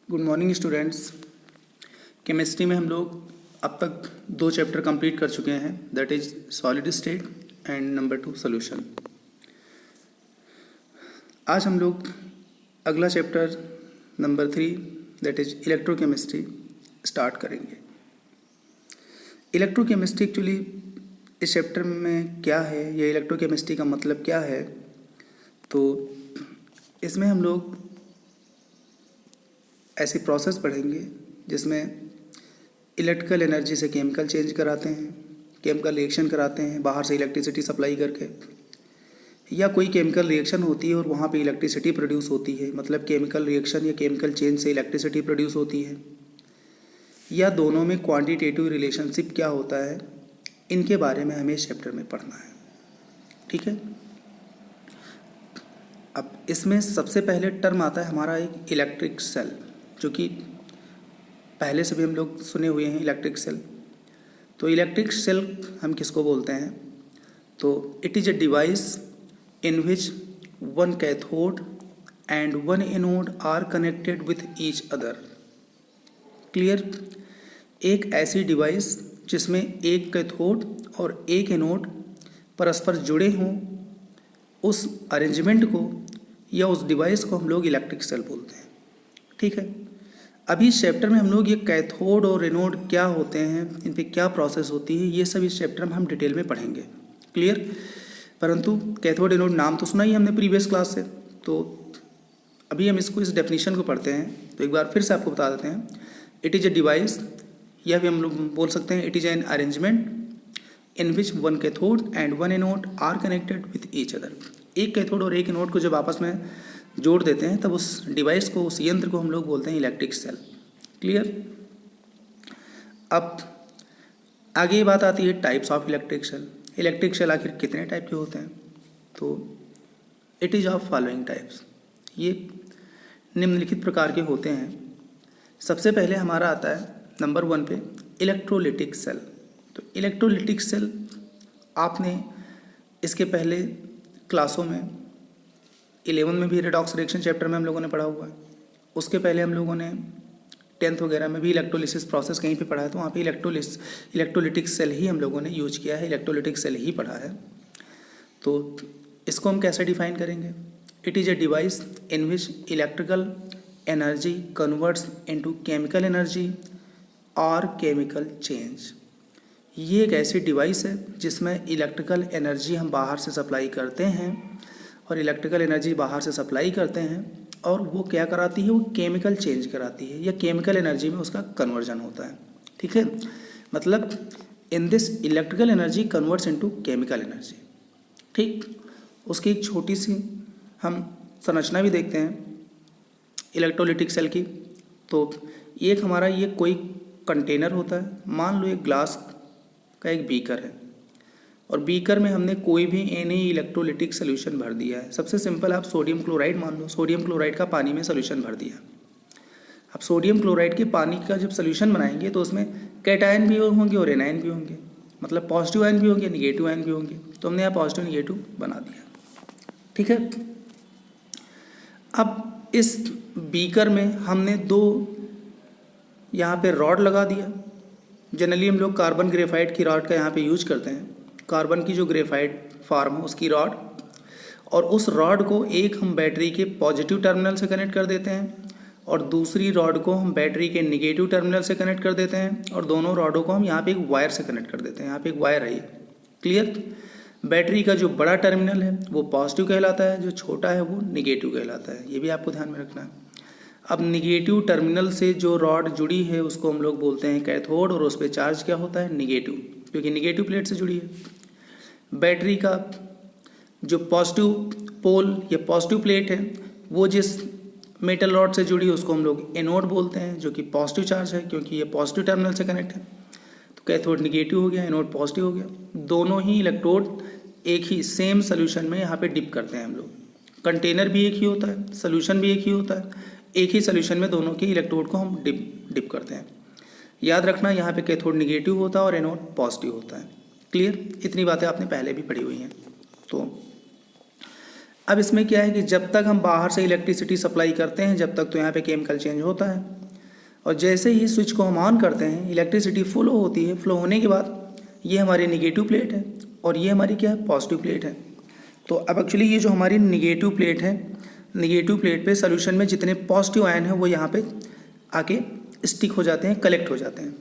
Good morning students. Chemistry में हम लोग अब तक 2 चैप्टर कंप्लीट कर चुके हैं, that is solid state and number 2 solution. आज हम लोग अगला chapter number 3 that is electrochemistry start करेंगे। इलेक्ट्रोकेमिस्ट्री एक्चुअली इस चैप्टर में क्या है या इलेक्ट्रोकेमिस्ट्री का मतलब क्या है, तो इसमें हम लोग ऐसी प्रोसेस पढ़ेंगे जिसमें इलेक्ट्रिकल एनर्जी से केमिकल चेंज कराते हैं, केमिकल रिएक्शन कराते हैं बाहर से इलेक्ट्रिसिटी सप्लाई करके, या कोई केमिकल रिएक्शन होती है और वहाँ पे इलेक्ट्रिसिटी प्रोड्यूस होती है, मतलब केमिकल रिएक्शन या केमिकल चेंज से इलेक्ट्रिसिटी प्रोड्यूस होती है, या दोनों में क्वांटिटेटिव रिलेशनशिप क्या होता है, इनके बारे में हमें इस चैप्टर में पढ़ना है। ठीक है। अब इसमें सबसे पहले टर्म आता है हमारा एक इलेक्ट्रिक सेल, जो कि पहले से भी हम लोग सुने हुए हैं इलेक्ट्रिक सेल। तो इलेक्ट्रिक सेल हम किसको बोलते हैं, तो it is a device in which one cathode and one anode are connected with each other. Clear. एक ऐसी डिवाइस जिसमें एक कैथोड और एक एनोड परस्पर जुड़े हों, उस अरेंजमेंट को या उस डिवाइस को हम लोग इलेक्ट्रिक सेल बोलते हैं। ठीक है। अभी इस चैप्टर में हम लोग ये कैथोड और एनोड क्या होते हैं, इन पे क्या प्रोसेस होती है, ये सब इस चैप्टर में हम डिटेल में पढ़ेंगे। क्लियर। परंतु कैथोड एनोड नाम तो सुना ही हमने प्रीवियस क्लास से, तो अभी हम इस डेफिनेशन को पढ़ते हैं। तो एक बार फिर से आपको बता देते हैं। इट इज़ अ डिवाइस, या भी हम लोग बोल सकते हैं it is an arrangement in which one cathode and one anode are connected with each other. एक कैथोड और एक एनोड को जब आपस में जोड़ देते हैं तब उस डिवाइस को, उस यंत्र को हम लोग बोलते हैं इलेक्ट्रिक सेल। क्लियर। अब आगे ये बात आती है types of electric cell. Electric cell आखिर कितने टाइप के होते हैं, तो it is of following types. ये निम्नलिखित प्रकार के होते हैं। सबसे पहले हमारा आता है नंबर 1 पे इलेक्ट्रोलिटिक सेल। तो इलेक्ट्रोलिटिक सेल आपने इसके पहले क्लासों में 11 में भी रेडॉक्स रिएक्शन चैप्टर में हम लोगों ने पढ़ा हुआ है। उसके पहले हम लोगों ने 10th वगैरह में भी इलेक्ट्रोलिसिस प्रोसेस कहीं पे पढ़ा है, तो वहाँ पे इलेक्ट्रोलिटिक सेल ही हम लोगों ने यूज किया है, इलेक्ट्रोलिटिक सेल ही पढ़ा है। तो इसको हम कैसे डिफाइन करेंगे। It is a device in which electrical energy converts into chemical energy और केमिकल चेंज। ये एक ऐसी डिवाइस है जिसमें इलेक्ट्रिकल एनर्जी हम बाहर से सप्लाई करते हैं, और इलेक्ट्रिकल एनर्जी बाहर से सप्लाई करते हैं और वो क्या कराती है, वो केमिकल चेंज कराती है या केमिकल एनर्जी में उसका कन्वर्जन होता है। ठीक है। मतलब in this electrical energy converts into chemical energy. ठीक। उसकी एक छोटी सी हम संरचना भी देखते हैं इलेक्ट्रोलिटिक सेल की। तो एक हमारा ये कोई कंटेनर होता है, मान लो एक ग्लास का एक बीकर है, और बीकर में हमने कोई भी एनी इलेक्ट्रोलिटिक सोल्यूशन भर दिया है। सबसे सिंपल आप सोडियम क्लोराइड मान लो, सोडियम क्लोराइड का पानी में सोल्यूशन भर दिया। अब सोडियम क्लोराइड के पानी का जब सोल्यूशन बनाएंगे तो उसमें कैटायन भी होंगे और एनायन भी होंगे, मतलब पॉजिटिव आयन भी होंगे, निगेटिव आयन भी होंगे। तो हमने यहाँ पॉजिटिव निगेटिव बना दिया। ठीक है। अब इस बीकर में हमने 2 यहाँ पे रॉड लगा दिया। जनरली हम लोग कार्बन ग्रेफाइट की रॉड का यहाँ पे यूज करते हैं, कार्बन की जो ग्रेफाइट फॉर्म है उसकी रॉड, और उस रॉड को एक हम बैटरी के पॉजिटिव टर्मिनल से कनेक्ट कर देते हैं और दूसरी रॉड को हम बैटरी के निगेटिव टर्मिनल से कनेक्ट कर देते हैं, और दोनों रॉडों को हम यहाँ पे एक वायर से कनेक्ट कर देते हैं। यहाँ पे एक वायर है। क्लियर। बैटरी का जो बड़ा टर्मिनल है वो पॉजिटिव कहलाता है, जो छोटा है वो निगेटिव कहलाता है। ये भी आपको ध्यान में रखना है। अब निगेटिव टर्मिनल से जो रॉड जुड़ी है उसको हम लोग बोलते हैं कैथोड, और उस पर चार्ज क्या होता है, निगेटिव, क्योंकि निगेटिव प्लेट से जुड़ी है। बैटरी का जो पॉजिटिव पोल या पॉजिटिव प्लेट है वो जिस मेटल रॉड से जुड़ी है उसको हम लोग एनोड बोलते हैं, जो कि पॉजिटिव चार्ज है क्योंकि ये पॉजिटिव टर्मिनल से कनेक्ट है। तो कैथोड निगेटिव हो गया, एनोड पॉजिटिव हो गया। दोनों ही इलेक्ट्रोड एक ही सेम सोल्यूशन में यहाँ पे डिप करते हैं हम लोग। कंटेनर भी एक ही होता है, सोल्यूशन भी एक ही होता है, एक ही सोल्यूशन में दोनों के इलेक्ट्रोड को हम डिप करते हैं। याद रखना यहाँ पे कैथोड निगेटिव होता है और एनोड पॉजिटिव होता है। क्लियर। इतनी बातें आपने पहले भी पढ़ी हुई हैं। तो अब इसमें क्या है कि जब तक हम बाहर से इलेक्ट्रिसिटी सप्लाई करते हैं जब तक तो यहाँ पे केमिकल चेंज होता है, और जैसे ही स्विच को हम ऑन करते हैं इलेक्ट्रिसिटी फ्लो होती है। फ्लो होने के बाद ये हमारी निगेटिव प्लेट है और ये हमारी क्या है, पॉजिटिव प्लेट है। तो अब एक्चुअली ये जो हमारी निगेटिव प्लेट है, निगेटिव प्लेट पे सोल्यूशन में जितने पॉजिटिव आयन हैं वो यहाँ पे आके स्टिक हो जाते हैं, कलेक्ट हो जाते हैं,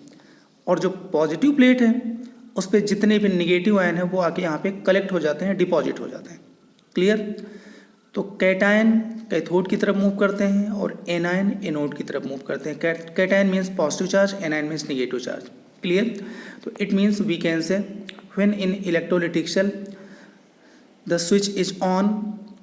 और जो पॉजिटिव प्लेट है उस पर जितने भी निगेटिव आयन हैं वो आके यहाँ पे कलेक्ट हो जाते हैं, डिपॉजिट हो जाते हैं। क्लियर। तो कैटायन कैथोड की तरफ मूव करते हैं और एनायन एनोड की तरफ मूव करते हैं। Cation means positive charge, anion means negative charge. Clear. तो it means we can say when in electrolytic cell the switch is on,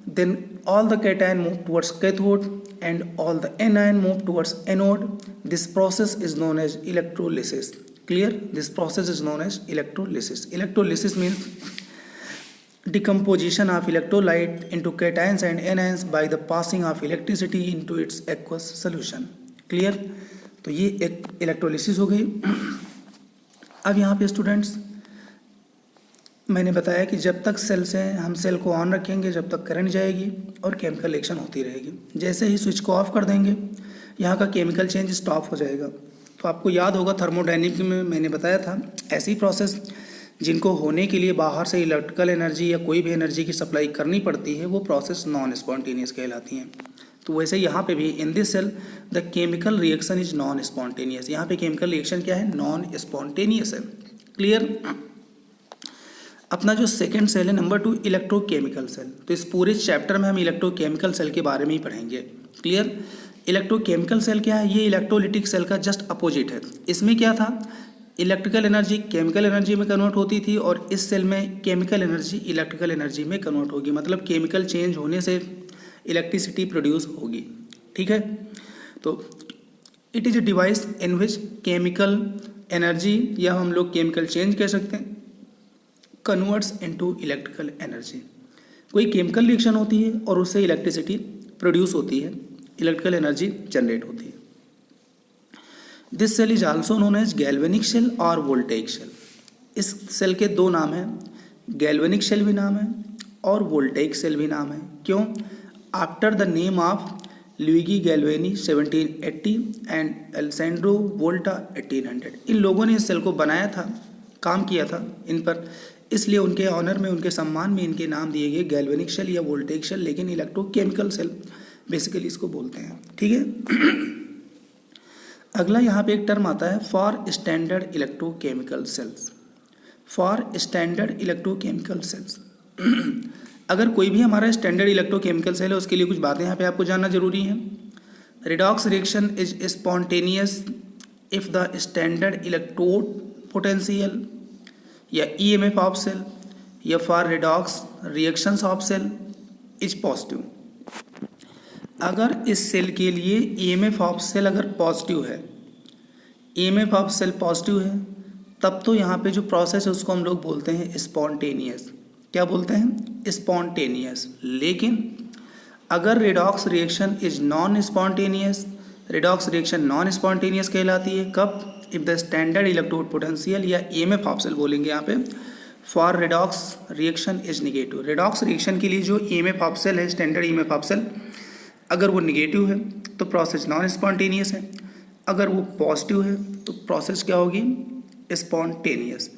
then all the cation move towards cathode and all the anion move towards anode. This process is known as electrolysis. Clear. This process is known as electrolysis. Electrolysis means decomposition of electrolyte into cations and anions by the passing of electricity into its aqueous solution. Clear. तो ये एक electrolysis हो गई। अब यहाँ पे students मैंने बताया कि जब तक सेल से हम सेल को ऑन रखेंगे जब तक करंट जाएगी और केमिकल रिएक्शन होती रहेगी। जैसे ही स्विच को ऑफ कर देंगे यहाँ का केमिकल चेंज स्टॉप हो जाएगा। तो आपको याद होगा थर्मोडायनेमिक में मैंने बताया था ऐसी प्रोसेस जिनको होने के लिए बाहर से इलेक्ट्रिकल एनर्जी या कोई भी एनर्जी की सप्लाई करनी पड़ती है वो प्रोसेस नॉन स्पॉन्टेनियस कहलाती हैं। तो वैसे यहाँ पे भी in this cell the chemical reaction is non spontaneous. यहाँ पे केमिकल रिएक्शन क्या है, नॉन स्पॉन्टेनियस है। क्लियर। अपना जो सेकंड सेल है नंबर 2 इलेक्ट्रोकेमिकल सेल। तो इस पूरे चैप्टर में हम इलेक्ट्रोकेमिकल सेल के बारे में ही पढ़ेंगे। क्लियर। इलेक्ट्रोकेमिकल सेल क्या है, ये इलेक्ट्रोलिटिक सेल का जस्ट अपोजिट है। इसमें क्या था, इलेक्ट्रिकल एनर्जी केमिकल एनर्जी में कन्वर्ट होती थी और इस सेल में केमिकल एनर्जी इलेक्ट्रिकल एनर्जी में कन्वर्ट होगी, मतलब केमिकल चेंज होने से इलेक्ट्रिसिटी प्रोड्यूस होगी। ठीक है। तो it is a device in which chemical energy या हम लोग केमिकल चेंज कह सकते हैं कन्वर्ट्स इनटू इलेक्ट्रिकल एनर्जी। कोई केमिकल रिएक्शन होती है और उससे इलेक्ट्रिसिटी प्रोड्यूस होती है, इलेक्ट्रिकल एनर्जी जनरेट होती है। This cell is also known as galvanic cell और वोल्टेइक सेल। इस सेल के दो नाम हैं, गैल्वेनिक सेल भी नाम है और वोल्टेइक सेल भी नाम है। क्यों? After the name of Luigi Galvani 1780 and Alessandro Volta 1800। इन लोगों ने इस सेल को बनाया था, काम किया था इन पर, इसलिए उनके ऑनर में उनके सम्मान में इनके नाम दिए गए गैल्वेनिक सेल या वोल्टेइक सेल, लेकिन इलेक्ट्रोकेमिकल सेल बेसिकली इसको बोलते हैं। ठीक है। अगला यहाँ पे एक टर्म आता है for standard electrochemical cells. For standard electrochemical cells अगर कोई भी हमारा स्टैंडर्ड इलेक्ट्रोकेमिकल सेल है उसके लिए कुछ बातें यहाँ पे आपको जानना जरूरी है। Redox reaction is spontaneous if the standard electrode potential या ईएमएफ ऑफ सेल या for redox reactions of cell is positive. अगर इस सेल के लिए ईएमएफ ऑफ सेल अगर पॉजिटिव है, ईएमएफ ऑफ सेल पॉजिटिव है, तब तो यहाँ पे जो प्रोसेस है उसको हम लोग बोलते हैं स्पॉन्टेनियस। क्या बोलते हैं? स्पॉन्टेनियस। लेकिन अगर redox reaction is non spontaneous, redox reaction non spontaneous कहलाती है। कब? If the standard electrode potential या ईएमएफ ऑफ सेल बोलेंगे यहाँ पे for redox reaction is negative. Redox reaction के लिए जो ईएमएफ ऑफ सेल है, स्टैंडर्ड ईएमएफ ऑफ सेल, अगर वो निगेटिव है तो प्रोसेस नॉन स्पॉन्टेनियस है, अगर वो पॉजिटिव है तो प्रोसेस क्या होगी? स्पॉन्टेनियस।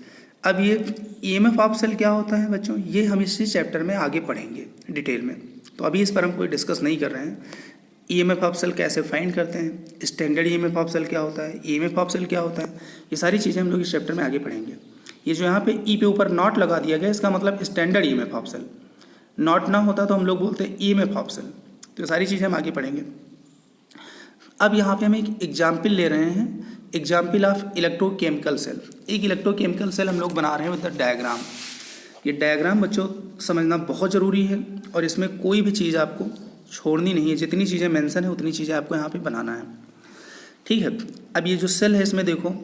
अब ये ईएमएफ ऑफ सेल क्या होता है बच्चों, ये हम इसी चैप्टर में आगे पढ़ेंगे डिटेल में, तो अभी इस पर हम कोई डिस्कस नहीं कर रहे हैं। ईएमएफ ऑफ सेल कैसे फाइंड करते हैं, स्टैंडर्ड ईएमएफ ऑफ सेल क्या होता है, ईएमएफ ऑफ सेल क्या होता है, ये सारी चीज़ें हम लोग इस चैप्टर में आगे पढ़ेंगे। ये जो यहाँ पे ई पे ऊपर नॉट लगा दिया गया इसका मतलब standard EMF of cell, not ना होता तो हम लोग बोलते हैं ईएमएफ ऑफ सेल। तो ये सारी चीज़ें हम आगे पढ़ेंगे। अब यहाँ पे हम एक एग्जाम्पल ले रहे हैं, एग्जाम्पल ऑफ इलेक्ट्रोकेमिकल सेल। एक इलेक्ट्रोकेमिकल सेल हम लोग बना रहे हैं विद द डायग्राम। ये डायग्राम बच्चों समझना बहुत ज़रूरी है और इसमें कोई भी चीज़ आपको छोड़नी नहीं है, जितनी चीज़ें मेंशन है उतनी चीज़ें आपको यहाँ पे बनाना है। ठीक है। अब ये जो सेल है इसमें देखो,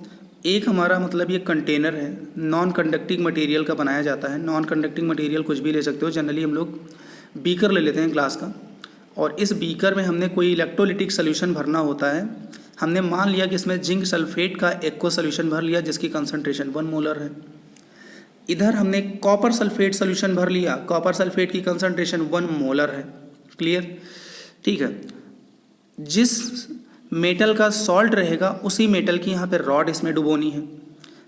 एक हमारा मतलब ये कंटेनर है, नॉन कंडक्टिंग मटेरियल का बनाया जाता है। नॉन कंडक्टिंग मटेरियल कुछ भी ले सकते हो, जनरली हम लोग बीकर ले लेते हैं ग्लास का, और इस बीकर में हमने कोई इलेक्ट्रोलिटिक सोल्यूशन भरना होता है। हमने मान लिया कि इसमें जिंक सल्फेट का एक्वा सोल्यूशन भर लिया जिसकी कंसंट्रेशन 1 मोलर है। इधर हमने कॉपर सल्फेट सोल्यूशन भर लिया, कॉपर सल्फेट की कंसंट्रेशन 1 मोलर है। क्लियर, ठीक है। जिस मेटल का सॉल्ट रहेगा उसी मेटल की यहाँ पे रॉड इसमें डुबोनी है।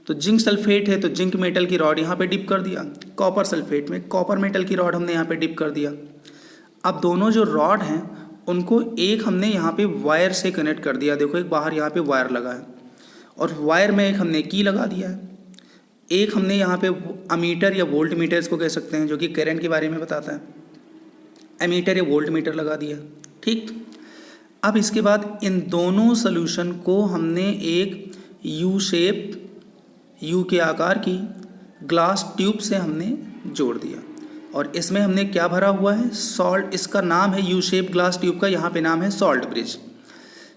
तो जिंक सल्फेट है तो जिंक मेटल की रॉड यहाँ पे डिप कर दिया, कॉपर सल्फेट में कॉपर मेटल की रॉड हमने यहाँ पे डिप कर दिया। अब दोनों जो रॉड हैं उनको एक हमने यहाँ पे वायर से कनेक्ट कर दिया। देखो एक बाहर यहाँ पे वायर लगा है और वायर में एक हमने की लगा दिया है। एक हमने यहाँ पे अमीटर या वोल्ट मीटर इसको कह सकते हैं, जो कि करंट के बारे में बताता है, एमीटर या वोल्ट मीटर लगा दिया। ठीक, अब इसके बाद इन दोनों सोल्यूशन को हमने एक यू शेप, यू के आकार की ग्लास ट्यूब से हमने जोड़ दिया और इसमें हमने क्या भरा हुआ है, सॉल्ट। इसका नाम है यू शेप ग्लास ट्यूब का, यहाँ पे नाम है salt bridge.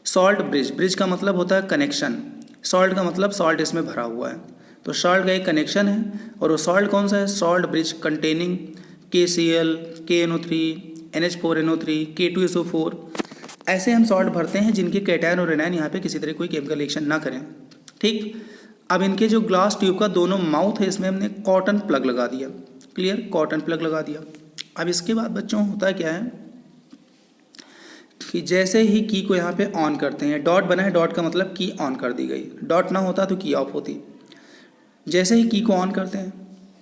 Salt bridge, bridge का मतलब होता है कनेक्शन, सॉल्ट का मतलब सॉल्ट इसमें भरा हुआ है। तो सॉल्ट का एक कनेक्शन है और वो सॉल्ट कौन सा है, salt bridge containing KCl, KNO3, NH4NO3, K2SO4। ऐसे हम सॉल्ट भरते हैं जिनके कैटायन और एनायन यहाँ पे किसी तरह कोई केमिकल रिएक्शन ना करें। ठीक, अब इनके जो ग्लास ट्यूब का दोनों माउथ है इसमें हमने कॉटन प्लग लगा दिया। क्लियर, कॉटन प्लग लगा दिया। अब इसके बाद बच्चों होता क्या है कि जैसे ही की को यहाँ पे ऑन करते हैं, डॉट बना है, डॉट का मतलब की ऑन कर दी गई, डॉट ना होता तो की ऑफ होती। जैसे ही की को ऑन करते हैं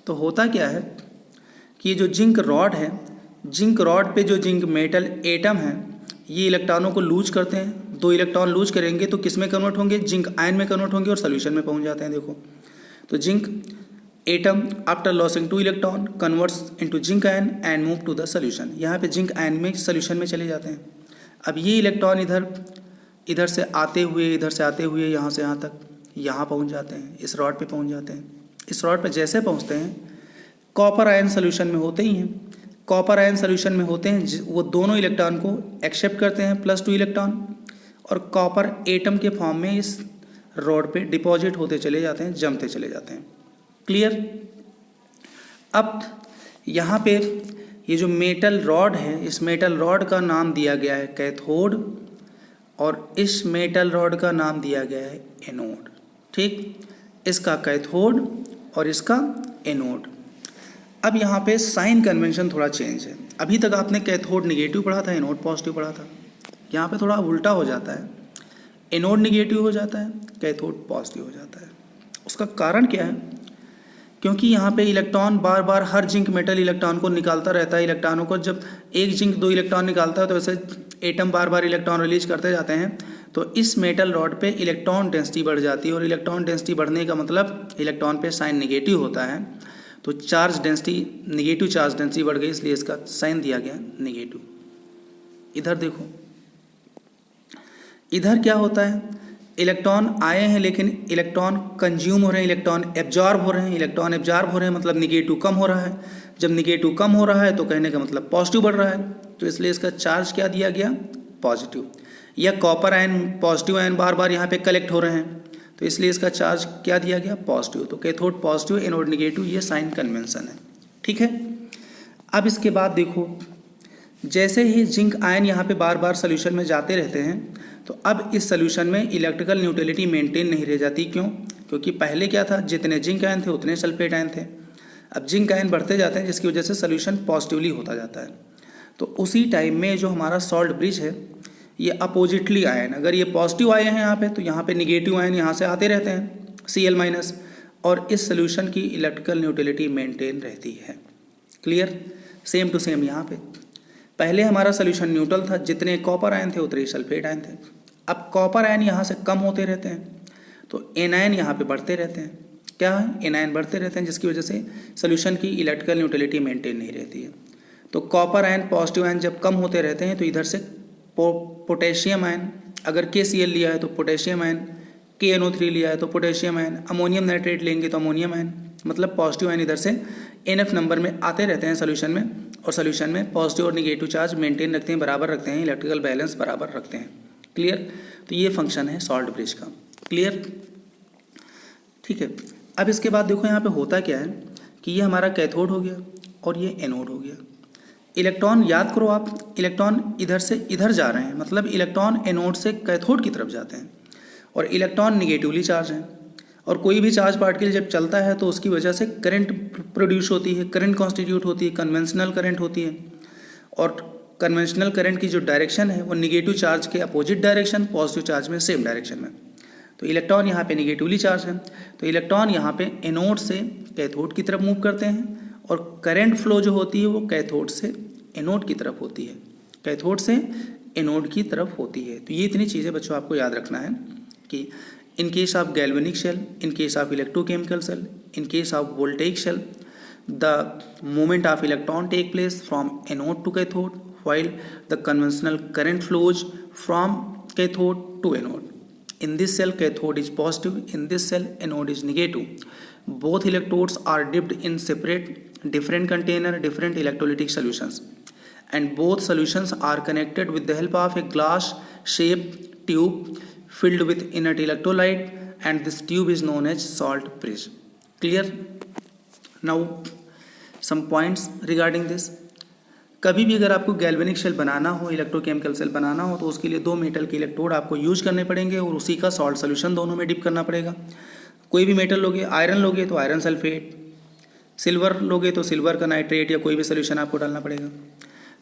तो होता क्या है कि ये जो जिंक रॉड है, जिंक रॉड पे जो जिंक मेटल एटम है ये इलेक्ट्रॉनों को लूज करते हैं। 2 इलेक्ट्रॉन लूज करेंगे तो किस में कन्वर्ट होंगे, जिंक आयन में कन्वर्ट होंगे और सोल्यूशन में पहुंच जाते हैं। देखो तो zinc atom after losing 2 electron converts into zinc ion and move to the solution. यहाँ पे जिंक आयन में सोल्यूशन में चले जाते हैं। अब ये इलेक्ट्रॉन इधर से आते हुए यहाँ से यहाँ तक यहाँ पहुँच जाते हैं, इस रॉड पे पहुँच जाते हैं। इस रॉड पे जैसे पहुँचते हैं कॉपर आयन सोल्यूशन में होते ही हैं, कॉपर आयन सोल्यूशन में होते हैं वो दोनों इलेक्ट्रॉन को एक्सेप्ट करते हैं +2 इलेक्ट्रॉन और कॉपर एटम के फॉर्म में इस रॉड पे डिपॉजिट होते चले जाते हैं, जमते चले जाते हैं। क्लियर, अब यहाँ पे ये जो मेटल रॉड है, इस मेटल रॉड का नाम दिया गया है कैथोड और इस मेटल रॉड का नाम दिया गया है एनोड। ठीक, इसका कैथोड और इसका एनोड। अब यहाँ पे साइन कन्वेंशन थोड़ा चेंज है। अभी तक आपने कैथोड निगेटिव पढ़ा था, एनोड पॉजिटिव पढ़ा था। यहाँ पे थोड़ा उल्टा हो जाता है, एनोड निगेटिव हो जाता है, कैथोड पॉजिटिव हो जाता है। उसका कारण क्या है, क्योंकि यहाँ पे इलेक्ट्रॉन बार बार हर जिंक मेटल इलेक्ट्रॉन को निकालता रहता है। इलेक्ट्रॉनों को जब एक जिंक 2 इलेक्ट्रॉन निकालता है तो वैसे एटम बार बार इलेक्ट्रॉन रिलीज करते जाते हैं। तो इस मेटल रॉड पे इलेक्ट्रॉन डेंसिटी बढ़ जाती है और इलेक्ट्रॉन डेंसिटी बढ़ने का मतलब इलेक्ट्रॉन पे साइन निगेटिव होता है। तो charge density, negative charge density बढ़ गई, इसलिए इसका साइन दिया गया निगेटिव। इधर देखो, इधर क्या होता है, इलेक्ट्रॉन आए हैं लेकिन इलेक्ट्रॉन कंज्यूम हो रहे हैं, इलेक्ट्रॉन एब्जॉर्ब हो रहे हैं। इलेक्ट्रॉन एब्जॉर्ब हो रहे हैं मतलब निगेटिव कम हो रहा है। जब निगेटिव कम हो रहा है तो कहने का मतलब पॉजिटिव बढ़ रहा है, तो इसलिए इसका चार्ज क्या दिया गया, पॉजिटिव। या कॉपर आयन, पॉजिटिव आयन बार बार यहाँ पे कलेक्ट हो रहे हैं तो इसलिए इसका चार्ज क्या दिया गया, पॉजिटिव। तो कैथोड पॉजिटिव, एनोड निगेटिव, ये साइन कन्वेंशन है। ठीक है, अब इसके बाद देखो, जैसे ही जिंक आयन यहाँ पे बार बार सोल्यूशन में जाते रहते हैं तो अब इस सोल्यूशन में इलेक्ट्रिकल न्यूट्रलिटी मेंटेन नहीं रह जाती। क्यों, क्योंकि पहले क्या था, जितने जिंक आयन थे उतने सल्फेट आयन थे। अब जिंक आयन बढ़ते जाते हैं जिसकी वजह से सोल्यूशन पॉजिटिवली होता जाता है। तो उसी टाइम में जो हमारा सॉल्ट ब्रिज है ये अपोजिटली आयन, अगर ये पॉजिटिव आए हैं यहाँ पे तो यहाँ पे निगेटिव आयन यहाँ से आते रहते हैं Cl-, और इस सोल्यूशन की इलेक्ट्रिकल न्यूट्रलिटी मेंटेन रहती है। क्लियर, सेम टू सेम यहाँ पे पहले हमारा सोल्यूशन न्यूट्रल था, जितने कॉपर आयन थे उतने सल्फेट आयन थे। अब कॉपर आयन यहाँ से कम होते रहते हैं तो एनायन यहाँ पे बढ़ते रहते हैं। क्या है, एनायन बढ़ते रहते हैं जिसकी वजह से सोल्यूशन की इलेक्ट्रिकल न्यूट्रलिटी मेंटेन नहीं रहती है। तो कॉपर आयन, पॉजिटिव आयन जब कम होते रहते हैं तो इधर से पोटेशियम आयन, अगर KCl लिया है तो पोटेशियम आयन, KNO3 लिया है तो पोटेशियम आयन, अमोनियम नाइट्रेट लेंगे तो अमोनियम आयन, मतलब पॉजिटिव आयन इधर से NF नंबर में आते रहते हैं सोल्यूशन में, और सोल्यूशन में पॉजिटिव और निगेटिव चार्ज मेंटेन रखते हैं, बराबर रखते हैं, इलेक्ट्रिकल बैलेंस बराबर रखते हैं। क्लियर, तो ये फंक्शन है सॉल्ट ब्रिज का। क्लियर, ठीक है। अब इसके बाद देखो यहाँ पे होता क्या है कि ये हमारा कैथोड हो गया और ये एनोड हो गया। इलेक्ट्रॉन, याद करो आप, इलेक्ट्रॉन इधर से इधर जा रहे हैं, मतलब इलेक्ट्रॉन एनोड से कैथोड की तरफ जाते हैं और इलेक्ट्रॉन निगेटिवली चार्ज हैं। और कोई भी चार्ज पार्टिकल जब चलता है तो उसकी वजह से करंट प्रोड्यूस होती है, करंट कॉन्स्टिट्यूट होती है, कन्वेंशनल करंट होती है। और कन्वेंशनल करंट की जो डायरेक्शन है वो निगेटिव चार्ज के अपोजिट डायरेक्शन, पॉजिटिव चार्ज में सेम डायरेक्शन में। तो इलेक्ट्रॉन यहाँ पे निगेटिवली चार्ज है, तो इलेक्ट्रॉन यहाँ पे एनोड से कैथोड की तरफ मूव करते हैं और करंट फ्लो जो होती है वो कैथोड से एनोड की तरफ होती है, कैथोड से एनोड की तरफ होती है। तो ये इतनी चीज़ें बच्चों आपको याद रखना है कि in case of galvanic cell, in case of electrochemical cell, in case of voltaic cell, the movement of electron take place from anode to cathode while the conventional current flows from cathode to anode. In this cell cathode is positive, in this cell anode is negative. Both electrodes are dipped in separate different container, different electrolytic solutions, and both solutions are connected with the help of a glass shaped tube filled with inert electrolyte, and this tube is known as salt bridge. Clear? Now some points regarding this. कभी भी अगर आपको galvanic shell बनाना हो, electrochemical cell बनाना हो, तो उसके लिए 2 metal के इलेक्ट्रोड आपको यूज करने पड़ेंगे और उसी का सॉल्ट सोल्यूशन दोनों में डिप करना पड़ेगा। कोई भी मेटल लोगे, आयरन लोगे तो आयरन सल्फेट, सिल्वर लोगे तो सिल्वर का नाइट्रेट या कोई भी सोल्यूशन आपको डालना पड़ेगा।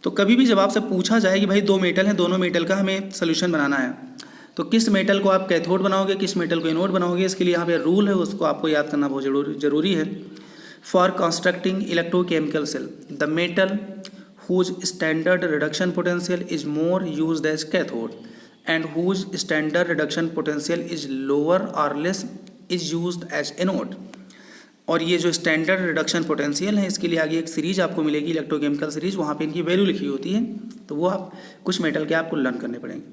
तो कभी भी जब आपसे पूछा जाए कि भाई 2 मेटल हैं, दोनों मेटल का हमें सोल्यूशन बनाना है, तो किस मेटल को आप कैथोड बनाओगे, किस मेटल को एनोड बनाओगे, इसके लिए यहाँ पे रूल है, उसको आपको याद करना बहुत जरूरी है। For constructing electrochemical cell, the metal whose standard reduction potential is more used as cathode and whose standard reduction potential is lower or less is used as anode. और ये जो स्टैंडर्ड रिडक्शन पोटेंशियल है, इसके लिए आगे एक series आपको मिलेगी, इलेक्ट्रोकेमिकल सीरीज, वहाँ पे इनकी वैल्यू लिखी होती है, तो वो आप कुछ मेटल के आपको लर्न करने पड़ेंगे।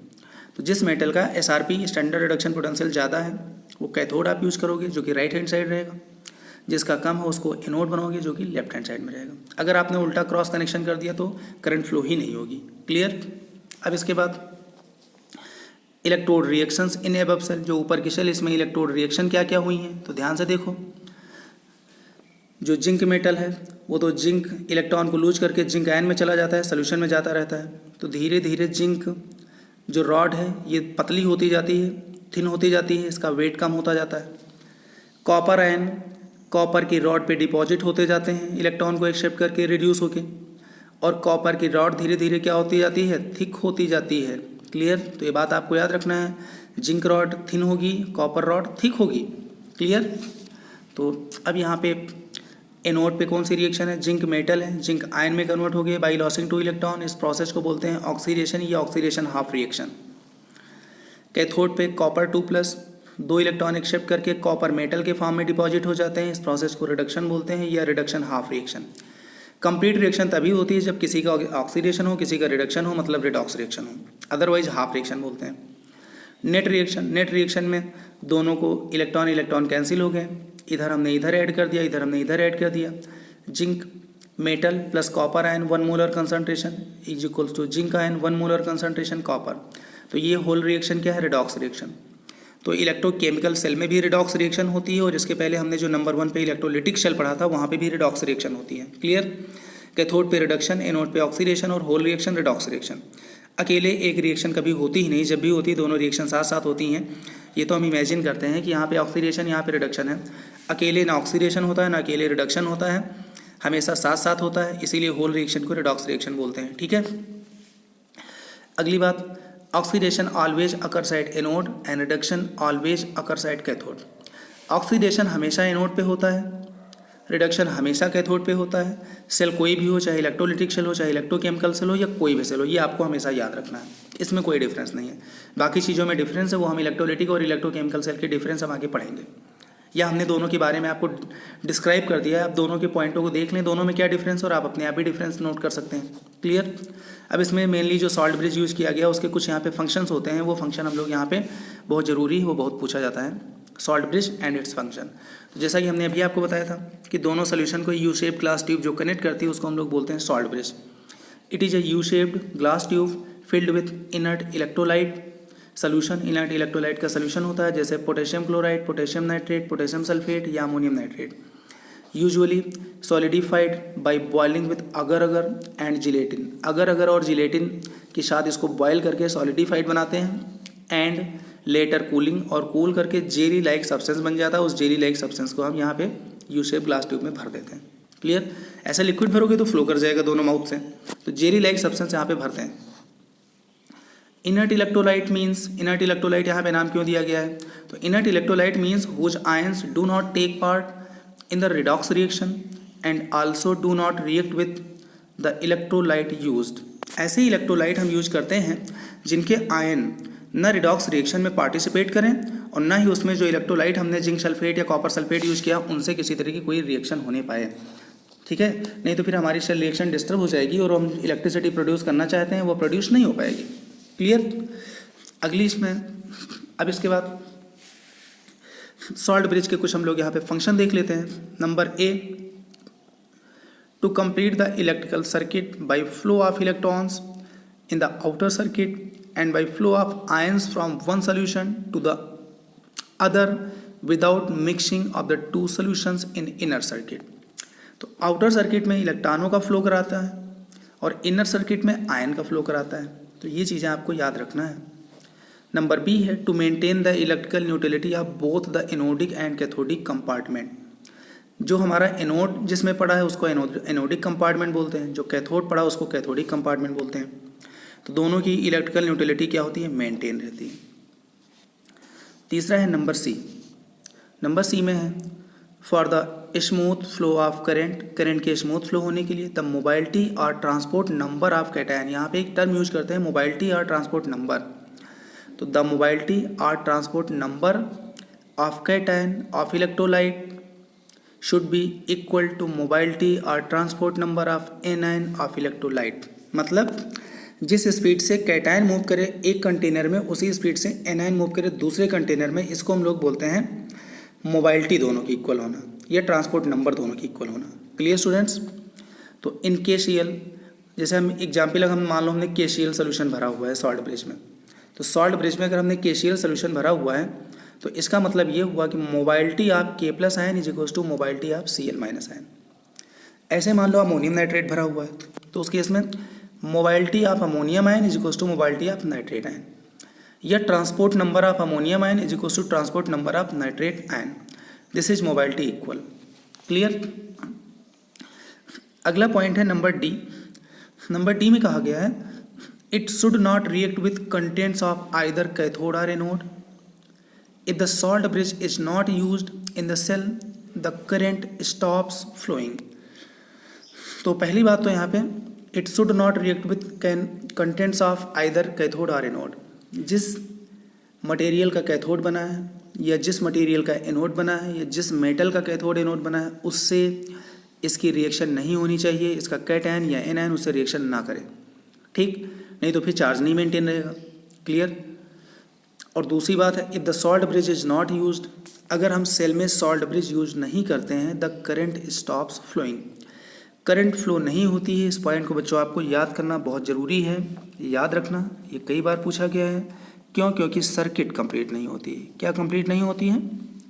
तो जिस मेटल का SRP स्टैंडर्ड रिडक्शन पोटेंशियल ज़्यादा है वो कैथोड आप यूज़ करोगे, जो कि राइट हैंड साइड रहेगा। जिसका कम है उसको एनोड बनाओगे, जो कि लेफ्ट हैंड साइड में रहेगा। अगर आपने उल्टा क्रॉस कनेक्शन कर दिया तो करंट फ्लो ही नहीं होगी। क्लियर? अब इसके बाद electrode reactions in above cell, जो ऊपर की सेल, इसमें इलेक्ट्रोड रिएक्शन क्या क्या हुई हैं, तो ध्यान से देखो। जो जिंक मेटल है वो तो जिंक इलेक्ट्रॉन को लूज करके जिंक आयन में चला जाता है, सोल्यूशन में जाता रहता है, तो धीरे धीरे जिंक जो रॉड है ये पतली होती जाती है, थिन होती जाती है, इसका वेट कम होता जाता है। कॉपर आयन कॉपर की रॉड पे डिपॉजिट होते जाते हैं, इलेक्ट्रॉन को एक्सेप्ट करके रिड्यूस होके, और कॉपर की रॉड धीरे धीरे क्या होती जाती है, थिक होती जाती है। क्लियर? तो ये बात आपको याद रखना है, जिंक रॉड थिन होगी, कॉपर रॉड थिक होगी। क्लियर? तो अब यहाँ पे एनोड पे कौन सी रिएक्शन है, जिंक मेटल है, जिंक आयन में कन्वर्ट हो गए बाई लॉसिंग 2 इलेक्ट्रॉन। इस प्रोसेस को बोलते हैं ऑक्सीडेशन या ऑक्सीडेशन हाफ रिएक्शन। कैथोड पे कॉपर 2+ 2 इलेक्ट्रॉन एक्सेप्ट करके कॉपर मेटल के फॉर्म में डिपॉजिट हो जाते हैं, इस प्रोसेस को रिडक्शन बोलते हैं या reduction half reaction. Complete reaction तभी होती है जब किसी का ऑक्सीडेशन हो, किसी का रिडक्शन हो, मतलब रिडॉक्स रिएक्शन हो, अदरवाइज हाफ रिएक्शन बोलते हैं। नेट रिएक्शन में दोनों को इलेक्ट्रॉन कैंसिल हो गए, इधर हमने इधर ऐड कर दिया, इधर हमने इधर ऐड कर दिया। Zinc metal plus copper ion 1 molar concentration is equals to zinc ion 1 molar concentration copper. तो ये होल रिएक्शन क्या है, रिडॉक्स रिएक्शन। तो इलेक्ट्रोकेमिकल सेल में भी रिडॉक्स रिएक्शन होती है, और इसके पहले हमने जो नंबर 1 पे इलेक्ट्रोलिटिक शेल पढ़ा था वहाँ पे भी रिडॉक्स रिएक्शन होती है। क्लियर? कैथोड पे रिडक्शन, एनोड पे ऑक्सीडेशन, और होल रिएक्शन रिडॉक्स रिएक्शन। अकेले एक रिएक्शन कभी होती ही नहीं, जब भी होती है दोनों रिएक्शन साथ साथ होती हैं। ये तो हम इमेजिन करते हैं कि यहाँ पे ऑक्सीडेशन, यहाँ पे रिडक्शन है, अकेले ना ऑक्सीडेशन होता है ना अकेले रिडक्शन होता है, हमेशा साथ साथ होता है, इसीलिए होल रिएक्शन को रिडॉक्स रिएक्शन बोलते हैं। ठीक है? अगली बात, oxidation always occurs at anode and reduction always occurs at cathode. Oxidation हमेशा एनोड पे होता है, रिडक्शन हमेशा कैथोड पे होता है। सेल कोई भी हो, चाहे इलेक्ट्रोलिटिक सेल हो, चाहे इलेक्ट्रोकेमिकल सेल हो, या कोई भी सेल हो, ये आपको हमेशा याद रखना है, इसमें कोई डिफरेंस नहीं है। बाकी चीज़ों में डिफरेंस है, वो हम इलेक्ट्रोलिटिक और इलेक्ट्रोकेमिकल सेल के डिफरेंस हम आगे पढ़ेंगे, या हमने दोनों के बारे में आपको डिस्क्राइब कर दिया है। आप दोनों के पॉइंटों को देख लें, दोनों में क्या डिफरेंस, और आप अपने आप ही डिफरेंस नोट कर सकते हैं। क्लियर? अब इसमें मेनली जो सॉल्ट ब्रिज यूज़ किया गया उसके कुछ यहाँ पे फंक्शंस होते हैं, वो फंक्शन हम लोग यहाँ पे बहुत ज़रूरी है, वो बहुत पूछा जाता है, salt bridge and its function. तो जैसा कि हमने अभी आपको बताया था कि दोनों सोल्यूशन को यू शेप्ड ग्लास ट्यूब जो कनेक्ट करती है उसको हम लोग बोलते हैं salt bridge. It is a U shaped glass tube filled with inert electrolyte solution. Inert electrolyte का सोल्यूशन होता है जैसे potassium chloride, potassium nitrate, potassium sulphate या ammonium nitrate, usually solidified by boiling with agar agar and gelatin. अगर अगर और gelatin के साथ इसको बॉयल करके सॉलिडिफाइड बनाते हैं, एंड लेटर कूलिंग, और कूल करके जेली लाइक सब्सटेंस बन जाता है। उस जेली लाइक सब्सटेंस को हम यहाँ पे यू शेप ग्लास ट्यूब में भर देते हैं। क्लियर? ऐसे लिक्विड भरोगे तो फ्लो कर जाएगा दोनों माउथ से, तो जेली लाइक सब्सटेंस यहाँ पे भरते हैं। Inert electrolyte means, inert electrolyte यहाँ पे नाम क्यों दिया गया है? तो inert electrolyte means whose ions do not take part in the redox reaction and also do not react with the electrolyte used. ऐसे इलेक्ट्रोलाइट हम यूज करते हैं जिनके आयन न रिडॉक्स रिएक्शन में पार्टिसिपेट करें और ना ही उसमें जो इलेक्ट्रोलाइट हमने जिंक सल्फेट या कॉपर सल्फेट यूज किया उनसे किसी तरह की कोई रिएक्शन होने पाए। ठीक है? नहीं तो फिर हमारी सेल रिएक्शन डिस्टर्ब हो जाएगी और हम इलेक्ट्रिसिटी प्रोड्यूस करना चाहते हैं वो प्रोड्यूस नहीं हो पाएगी। क्लियर? अगली इसमें अब इसके बाद सॉल्ट ब्रिज के कुछ हम लोग यहाँ पे फंक्शन देख लेते हैं। Number A, to complete the electrical circuit by flow of electrons in the outer circuit and by flow of ions from one solution to the other without mixing of the two solutions in inner circuit। तो outer circuit में इलेक्ट्रॉनों का flow कराता है और inner circuit में ion का flow कराता है। तो ये चीज़ें आपको याद रखना है। नंबर बी है, to maintain the electrical neutrality of both the anodic and cathodic compartment. जो हमारा एनोड जिसमें पड़ा है उसको एनोडिक कंपार्टमेंट बोलते हैं, जो कैथोड पड़ा उसको कैथोडिक कंपार्टमेंट बोलते हैं। तो दोनों की इलेक्ट्रिकल न्यूट्रलिटी क्या होती है? मेंटेन रहती है। तीसरा है नंबर सी। नंबर सी में है, for the smooth flow of current, current के स्मूथ फ्लो होने के लिए द मोबाइलिटी और ट्रांसपोर्ट नंबर ऑफ कैटायन। यहाँ पे एक टर्म यूज करते हैं मोबाइलिटी और ट्रांसपोर्ट नंबर। तो द मोबाइलिटी और transport number of cation of electrolyte should be equal to mobility और transport number of anion of electrolyte. मतलब जिस स्पीड से कैटायन मूव करे एक कंटेनर में उसी स्पीड से एनायन मूव करे दूसरे कंटेनर में, इसको हम लोग बोलते हैं मोबाइलिटी दोनों की इक्वल होना या ट्रांसपोर्ट नंबर दोनों की इक्वल होना। Clear students? तो इन KCl, जैसे हम एग्जाम्पल हम मान लो हमने KCl सोल्यूशन भरा हुआ है सॉल्ट ब्रिज में, तो सॉल्ट ब्रिज में अगर हमने KCl सोल्यूशन भरा हुआ है तो इसका मतलब ये हुआ कि mobility of K+ ion is equal to mobility of Cl- ion. ऐसे मान लो अमोनियम नाइट्रेट भरा हुआ है तो उस केस में mobility of ammonium ion is equal to mobility of nitrate ion, या transport number of ammonium ion is equal to transport number of nitrate ion. This is mobility equal. Clear? अगला point है number D. Number D में कहा गया है, it should not react with contents of either cathode और anode. If the salt bridge is not used in the cell the current stops flowing. तो पहली बात तो यहाँ पे it should not react with contents of either cathode और anode. जिस material का कैथोड बना है या जिस मटेरियल का एनोड बना है या जिस मेटल का कैथोड एनोड बना है उससे इसकी रिएक्शन नहीं होनी चाहिए, इसका कैटायन या एनायन उससे रिएक्शन ना करे। ठीक? नहीं तो फिर चार्ज नहीं मेंटेन रहेगा। क्लियर? और दूसरी बात है, if the salt bridge is not used, अगर हम सेल में सॉल्ट ब्रिज यूज नहीं करते हैं the current stops flowing, current flow नहीं होती है। इस पॉइंट को बच्चों आपको याद करना बहुत ज़रूरी है, याद रखना। ये कई बार पूछा गया है। क्यों? क्योंकि सर्किट कंप्लीट नहीं होती है। क्या कंप्लीट नहीं होती है?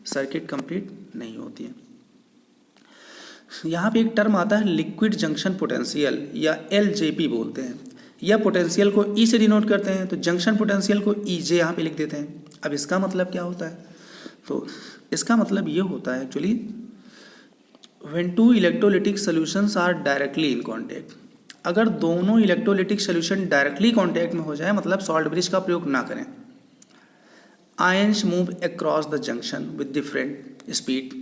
सर्किट कंप्लीट नहीं होती है। यहाँ पे एक टर्म आता है लिक्विड जंक्शन पोटेंशियल या LJP बोलते हैं, या पोटेंशियल को E से डिनोट करते हैं, तो जंक्शन पोटेंशियल को EJ यहाँ पे लिख देते हैं। अब इसका मतलब क्या होता है? तो इसका मतलब ये होता है actually when two electrolytic solutions are directly in contact, अगर दोनों इलेक्ट्रोलिटिक सोल्यूशन डायरेक्टली कांटेक्ट में हो जाए, मतलब सॉल्ट ब्रिज का प्रयोग ना करें, ions move across the junction with different speed.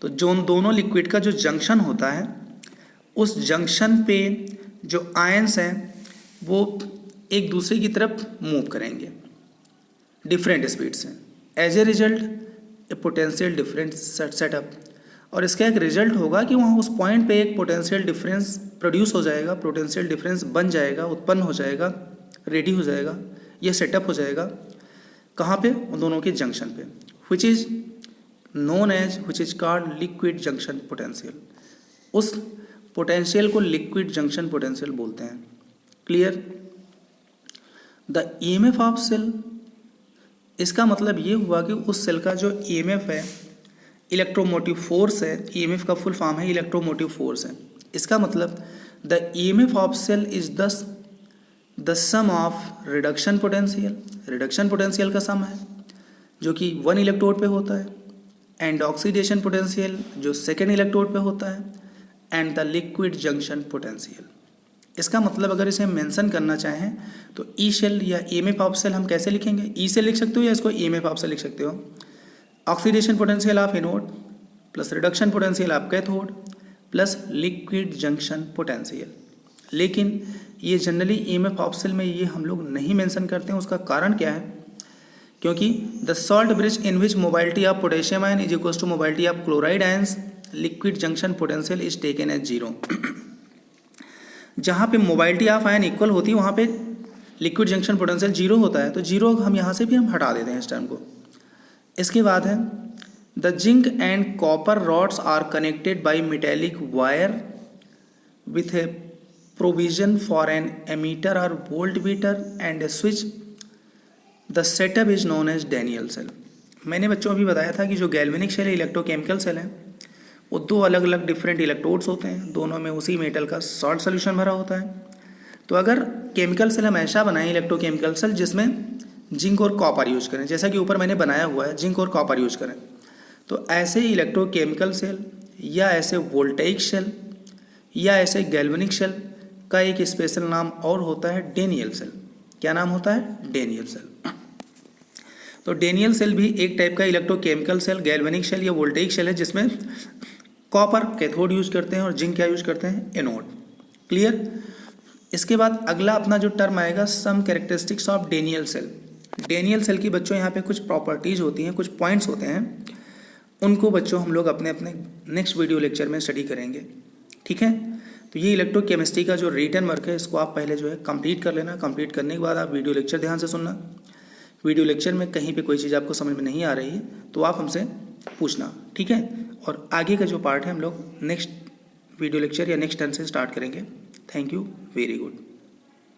तो जो दोनों लिक्विड का जो जंक्शन होता है उस जंक्शन पे जो आयंस हैं वो एक दूसरे की तरफ मूव करेंगे डिफरेंट स्पीड से। As a result a potential difference setup, और इसका एक रिजल्ट होगा कि वहाँ उस पॉइंट पे एक पोटेंशियल डिफरेंस प्रोड्यूस हो जाएगा, पोटेंशियल डिफरेंस बन जाएगा, उत्पन्न हो जाएगा, रेडी हो जाएगा, ये सेटअप हो जाएगा। कहाँ पे? उन दोनों के जंक्शन पे, which is known as, which is called liquid junction potential. उस पोटेंशियल को लिक्विड जंक्शन पोटेंशियल बोलते हैं। Clear? The EMF of cell, इसका मतलब ये हुआ कि उस सेल का जो EMF है, इलेक्ट्रोमोटिव फोर्स है, EMF का फुल फॉर्म है इलेक्ट्रोमोटिव फोर्स है। इसका मतलब the EMF of cell is the sum of reduction potential, reduction potential का सम है, जो कि 1 इलेक्ट्रोड पे होता है, एंड ऑक्सीडेशन पोटेंशियल जो 2nd इलेक्ट्रोड पे होता है, and the liquid junction potential. इसका मतलब अगर इसे मेंशन करना चाहें तो ई शेल या ईएमएफ ऑफ सेल हम कैसे लिखेंगे? ई से लिख सकते हो या इसको ईएमएफ ऑफ से लिख सकते हो। Oxidation potential of anode plus reduction potential of cathode plus liquid junction potential. लेकिन ये जनरली ईएमएफ ऑफ सेल में ये हम लोग नहीं मेंशन करते हैं। उसका कारण क्या है? क्योंकि the salt bridge in which mobility of potassium ion is equal to mobility of chloride ions liquid junction potential is taken as 0। जहाँ पे मोबाइलिटी ऑफ आयन इक्वल होती है वहाँ पे लिक्विड जंक्शन पोटेंशियल 0 होता है, तो 0 हम यहाँ से भी हम हटा देते हैं इस टर्म को। इसके बाद है the zinc and copper rods are connected by metallic wire with a provision for an ammeter और voltmeter and a switch. The setup is known as Daniell cell. मैंने बच्चों अभी बताया था कि जो गैल्वेनिक सेल है, इलेक्ट्रोकेमिकल सेल है, वो 2 अलग अलग डिफरेंट इलेक्ट्रोड्स होते हैं, दोनों में उसी मेटल का सॉल्ट सोल्यूशन भरा होता है। तो अगर केमिकल सेल हम ऐसा बनाएं, इलेक्ट्रोकेमिकल सेल, जिसमें जिंक और कॉपर यूज करें, जैसा कि ऊपर मैंने बनाया हुआ है, जिंक और कॉपर यूज करें, तो ऐसे इलेक्ट्रोकेमिकल सेल या ऐसे वोल्टेइक सेल या ऐसे गैल्वेनिक सेल का एक स्पेशल नाम और होता है डैनियल सेल। क्या नाम होता है? Daniell cell. तो डैनियल सेल भी एक टाइप का इलेक्ट्रोकेमिकल सेल, गैल्वेनिक सेल या वोल्टेइक सेल है, जिसमें कॉपर कैथोड यूज करते हैं और जिंक क्या यूज करते हैं? एनोड। क्लियर? इसके बाद अगला अपना जो टर्म आएगा, some characteristics of Daniell cell. Daniell cell की बच्चों यहाँ पे कुछ प्रॉपर्टीज होती हैं, कुछ पॉइंट्स होते हैं, उनको बच्चों हम लोग अपने अपने नेक्स्ट वीडियो लेक्चर में स्टडी करेंगे। ठीक है? तो ये इलेक्ट्रोकेमिस्ट्री का जो रिटन वर्क है, इसको आप पहले जो है कंप्लीट कर लेना। कंप्लीट करने के बाद आप वीडियो लेक्चर ध्यान से सुनना। वीडियो लेक्चर में कहीं पे कोई चीज़ आपको समझ में नहीं आ रही है तो आप हमसे पूछना। ठीक है? और आगे का जो पार्ट है हम लोग नेक्स्ट वीडियो लेक्चर या नेक्स्ट टर्न से स्टार्ट करेंगे। Thank you, very good.